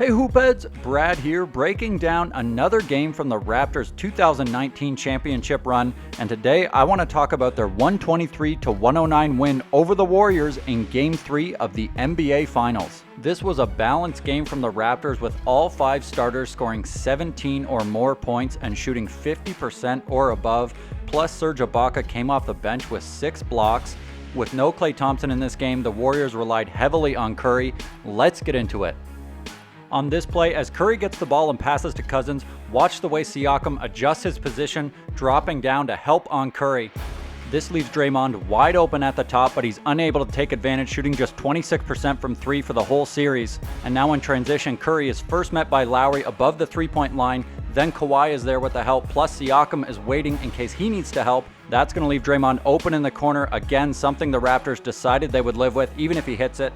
Hey Hoopheads, Brad here, breaking down another game from the Raptors' 2019 championship run, and today I want to talk about their 123-109 win over the Warriors in Game 3 of the NBA Finals. This was a balanced game from the Raptors with all 5 starters scoring 17 or more points and shooting 50% or above, plus Serge Ibaka came off the bench with 6 blocks. With no Klay Thompson in this game, the Warriors relied heavily on Curry. Let's get into it. On this play, as Curry gets the ball and passes to Cousins, watch the way Siakam adjusts his position, dropping down to help on Curry. This leaves Draymond wide open at the top, but he's unable to take advantage, shooting just 26% from 3 for the whole series. And now in transition, Curry is first met by Lowry above the 3-point line, then Kawhi is there with the help, plus Siakam is waiting in case he needs to help. That's going to leave Draymond open in the corner, again something the Raptors decided they would live with, even if he hits it.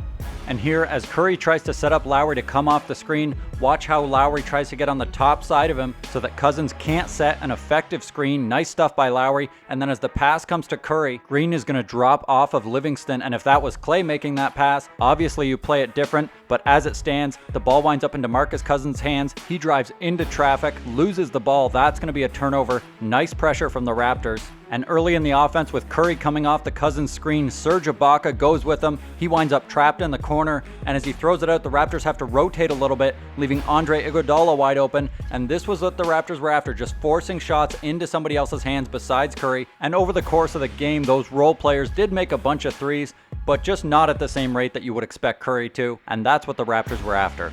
And here, as Curry tries to set up Lowry to come off the screen, watch how Lowry tries to get on the top side of him so that Cousins can't set an effective screen. Nice stuff by Lowry. And then as the pass comes to Curry, Green is going to drop off of Livingston. And if that was Klay making that pass, obviously you play it different. But as it stands, the ball winds up into Marcus Cousins' hands. He drives into traffic, loses the ball. That's going to be a turnover. Nice pressure from the Raptors. And early in the offense, with Curry coming off the Cousins screen, Serge Ibaka goes with him. He winds up trapped in the corner, and as he throws it out, the Raptors have to rotate a little bit, leaving Andre Iguodala wide open. And this was what the Raptors were after, just forcing shots into somebody else's hands besides Curry. And over the course of the game, those role players did make a bunch of threes, but just not at the same rate that you would expect Curry to, and that's what the Raptors were after.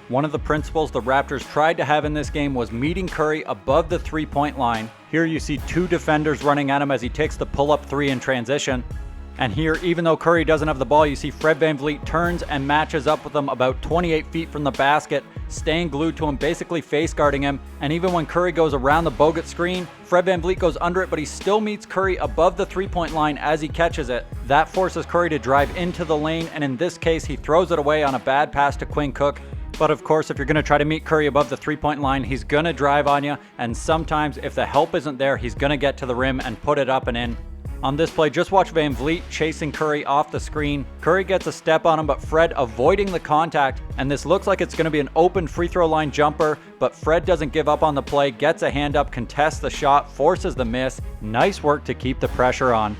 One of the principles the Raptors tried to have in this game was meeting Curry above the 3-point line. Here you see 2 defenders running at him as he takes the pull-up 3 in transition. And here, even though Curry doesn't have the ball, you see Fred VanVleet turns and matches up with him about 28 feet from the basket, staying glued to him, basically face guarding him. And even when Curry goes around the Bogut screen, Fred VanVleet goes under it, but he still meets Curry above the 3-point line as he catches it. That forces Curry to drive into the lane, and in this case, he throws it away on a bad pass to Quinn Cook. But of course, if you're going to try to meet Curry above the 3-point line, he's going to drive on you. And sometimes, if the help isn't there, he's going to get to the rim and put it up and in. On this play, just watch VanVleet chasing Curry off the screen. Curry gets a step on him, but Fred avoiding the contact. And this looks like it's going to be an open free throw line jumper. But Fred doesn't give up on the play, gets a hand up, contests the shot, forces the miss. Nice work to keep the pressure on.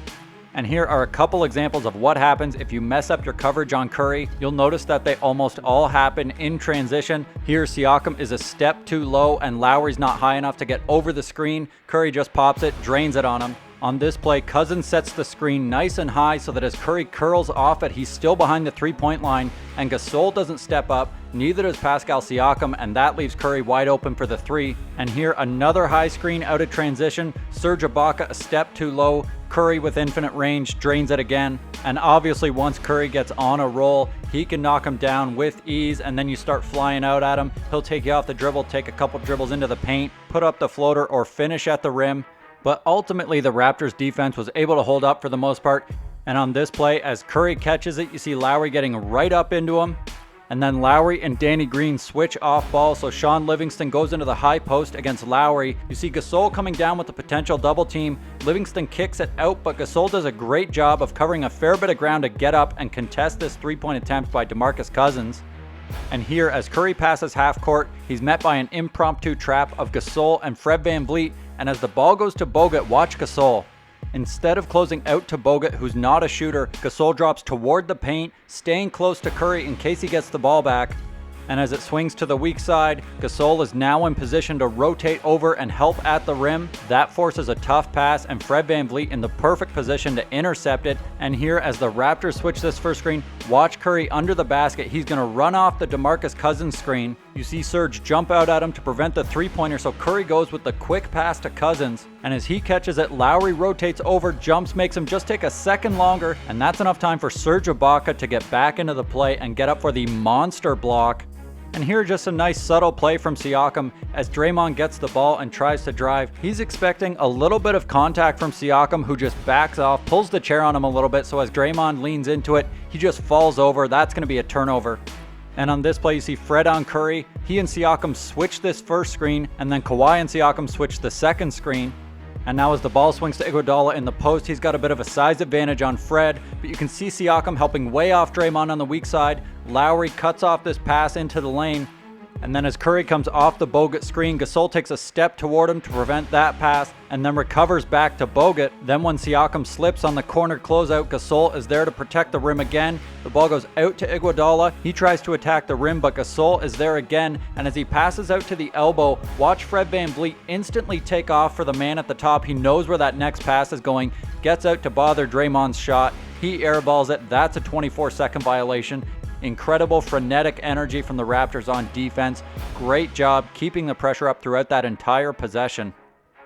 And here are a couple examples of what happens if you mess up your coverage on Curry. You'll notice that they almost all happen in transition. Here, Siakam is a step too low and Lowry's not high enough to get over the screen. Curry just pops it, drains it on him. On this play, Cousins sets the screen nice and high so that as Curry curls off it, he's still behind the 3-point line, and Gasol doesn't step up, neither does Pascal Siakam, and that leaves Curry wide open for the 3. And here, another high screen out of transition. Serge Ibaka a step too low. Curry with infinite range drains it again. And obviously once Curry gets on a roll, he can knock him down with ease, and then you start flying out at him. He'll take you off the dribble, take a couple dribbles into the paint, put up the floater, or finish at the rim. But ultimately, the Raptors defense was able to hold up for the most part. And on this play, as Curry catches it, you see Lowry getting right up into him. And then Lowry and Danny Green switch off ball, so Sean Livingston goes into the high post against Lowry. You see Gasol coming down with the potential double team. Livingston kicks it out, but Gasol does a great job of covering a fair bit of ground to get up and contest this 3-point attempt by DeMarcus Cousins. And here, as Curry passes half court, he's met by an impromptu trap of Gasol and Fred VanVleet. And as the ball goes to Bogut, watch Gasol. Instead of closing out to Bogut, who's not a shooter, Gasol drops toward the paint, staying close to Curry in case he gets the ball back. And as it swings to the weak side, Gasol is now in position to rotate over and help at the rim. That forces a tough pass, and Fred VanVleet in the perfect position to intercept it. And here, as the Raptors switch this first screen, watch Curry under the basket. He's going to run off the DeMarcus Cousins screen. You see Serge jump out at him to prevent the 3-pointer, so Curry goes with the quick pass to Cousins. And as he catches it, Lowry rotates over, jumps, makes him just take a second longer, and that's enough time for Serge Ibaka to get back into the play and get up for the monster block. And here, just a nice subtle play from Siakam as Draymond gets the ball and tries to drive. He's expecting a little bit of contact from Siakam, who just backs off, pulls the chair on him a little bit, so as Draymond leans into it, he just falls over. That's going to be a turnover. And on this play, you see Fred on Curry. He and Siakam switch this first screen, and then Kawhi and Siakam switch the second screen. And now as the ball swings to Iguodala in the post, he's got a bit of a size advantage on Fred, but you can see Siakam helping way off Draymond on the weak side. Lowry cuts off this pass into the lane. And then as Curry comes off the Bogut screen, Gasol takes a step toward him to prevent that pass and then recovers back to Bogut. Then when Siakam slips on the corner closeout, Gasol is there to protect the rim again. The ball goes out to Iguodala. He tries to attack the rim, but Gasol is there again. And as he passes out to the elbow, watch Fred VanVleet instantly take off for the man at the top. He knows where that next pass is going, gets out to bother Draymond's shot. He airballs it. That's a 24-second violation. Incredible frenetic energy from the Raptors on defense. Great job keeping the pressure up throughout that entire possession.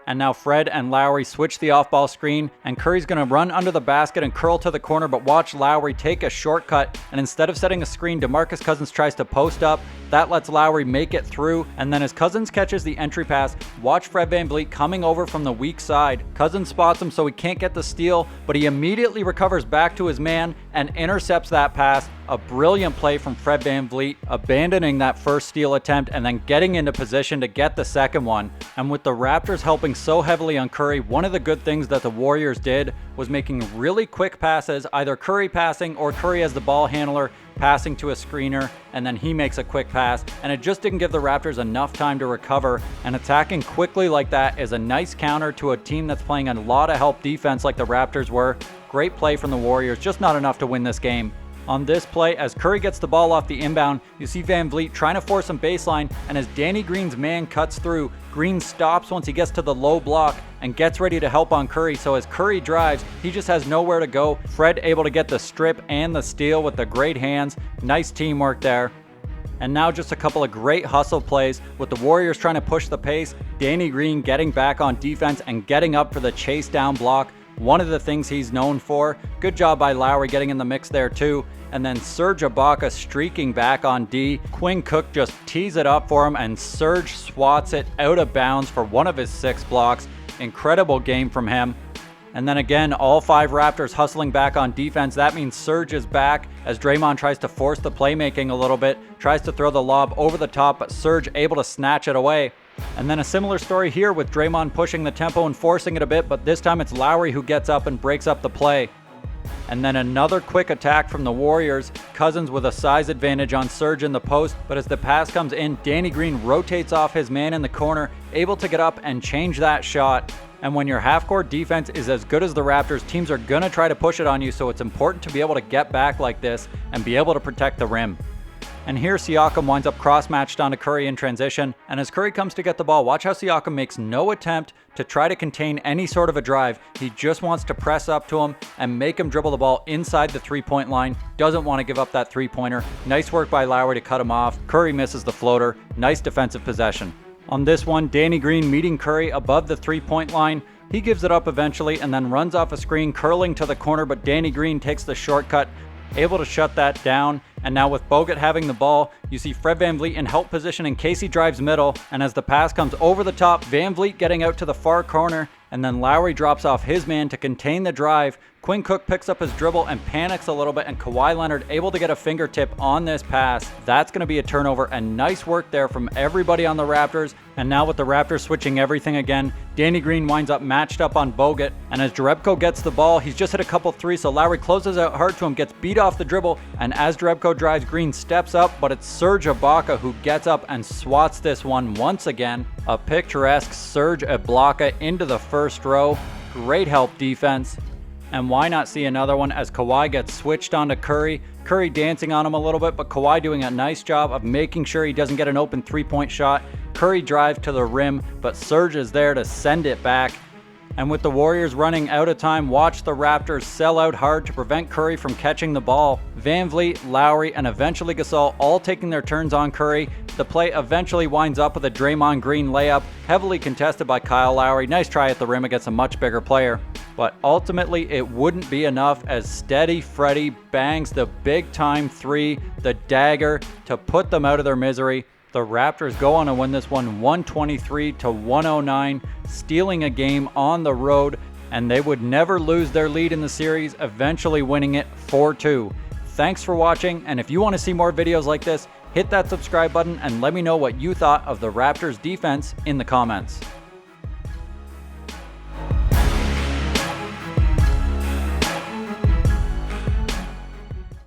And now Fred and Lowry switch the off-ball screen, and Curry's going to run under the basket and curl to the corner, but watch Lowry take a shortcut, and instead of setting a screen, DeMarcus Cousins tries to post up. That lets Lowry make it through, and then as Cousins catches the entry pass, watch Fred VanVleet coming over from the weak side. Cousins spots him so he can't get the steal, but he immediately recovers back to his man and intercepts that pass. A brilliant play from Fred VanVleet, abandoning that first steal attempt and then getting into position to get the second one. And with the Raptors helping so heavily on Curry, one of the good things that the Warriors did was making really quick passes, either Curry passing or Curry as the ball handler passing to a screener, and then he makes a quick pass, and it just didn't give the Raptors enough time to recover. And attacking quickly like that is a nice counter to a team that's playing a lot of help defense like the Raptors were. Great play from the Warriors, just not enough to win this game. On this play, as Curry gets the ball off the inbound, you see VanVleet trying to force some baseline, and as Danny Green's man cuts through, Green stops once he gets to the low block and gets ready to help on Curry. So as Curry drives, he just has nowhere to go. Fred able to get the strip and the steal with the great hands. Nice teamwork there. And now just a couple of great hustle plays with the Warriors trying to push the pace. Danny Green getting back on defense and getting up for the chase down block. One of the things he's known for. Good job by Lowry getting in the mix there too. And then Serge Ibaka streaking back on D. Quinn Cook just tees it up for him, and Serge swats it out of bounds for one of his 6 blocks. Incredible game from him. And then again, all 5 Raptors hustling back on defense. That means Serge is back as Draymond tries to force the playmaking a little bit, tries to throw the lob over the top, but Serge able to snatch it away. And then a similar story here with Draymond pushing the tempo and forcing it a bit, but this time it's Lowry who gets up and breaks up the play. And then another quick attack from the Warriors. Cousins with a size advantage on Serge in the post, but as the pass comes in, Danny Green rotates off his man in the corner, able to get up and change that shot. And when your half-court defense is as good as the Raptors, teams are going to try to push it on you, so it's important to be able to get back like this and be able to protect the rim. And here Siakam winds up cross-matched onto Curry in transition, and as Curry comes to get the ball, watch how Siakam makes no attempt to try to contain any sort of a drive. He just wants to press up to him and make him dribble the ball inside the three-point line. Doesn't want to give up that three-pointer. Nice work by Lowry to cut him off. Curry misses the floater. Nice defensive possession. On this one, Danny Green meeting Curry above the three-point line. He gives it up eventually and then runs off a screen, curling to the corner, but Danny Green takes the shortcut, able to shut that down. And now with Bogut having the ball, you see Fred VanVleet in help position in case he drives middle. And as the pass comes over the top, VanVleet getting out to the far corner, and then Lowry drops off his man to contain the drive. Quinn Cook picks up his dribble and panics a little bit, and Kawhi Leonard able to get a fingertip on this pass. That's going to be a turnover, and nice work there from everybody on the Raptors. And now with the Raptors switching everything again, Danny Green winds up matched up on Bogut, and as Jerebko gets the ball, he's just hit a couple threes, so Lowry closes out hard to him, gets beat off the dribble, and as Jerebko drives, Green steps up, but it's Serge Ibaka who gets up and swats this one once again. A picturesque Serge Ibaka into the first row. Great help defense. And why not see another one as Kawhi gets switched onto Curry. Curry dancing on him a little bit, but Kawhi doing a nice job of making sure he doesn't get an open three-point shot. Curry drives to the rim, but Serge is there to send it back. And with the Warriors running out of time, watch the Raptors sell out hard to prevent Curry from catching the ball. VanVleet, Lowry, and eventually Gasol all taking their turns on Curry. The play eventually winds up with a Draymond Green layup, heavily contested by Kyle Lowry. Nice try at the rim against a much bigger player. But ultimately, it wouldn't be enough as Steady Freddy bangs the big-time three, the dagger, to put them out of their misery. The Raptors go on to win this one 123-109, stealing a game on the road, and they would never lose their lead in the series, eventually winning it 4-2. Thanks for watching, and if you want to see more videos like this, hit that subscribe button and let me know what you thought of the Raptors defense in the comments.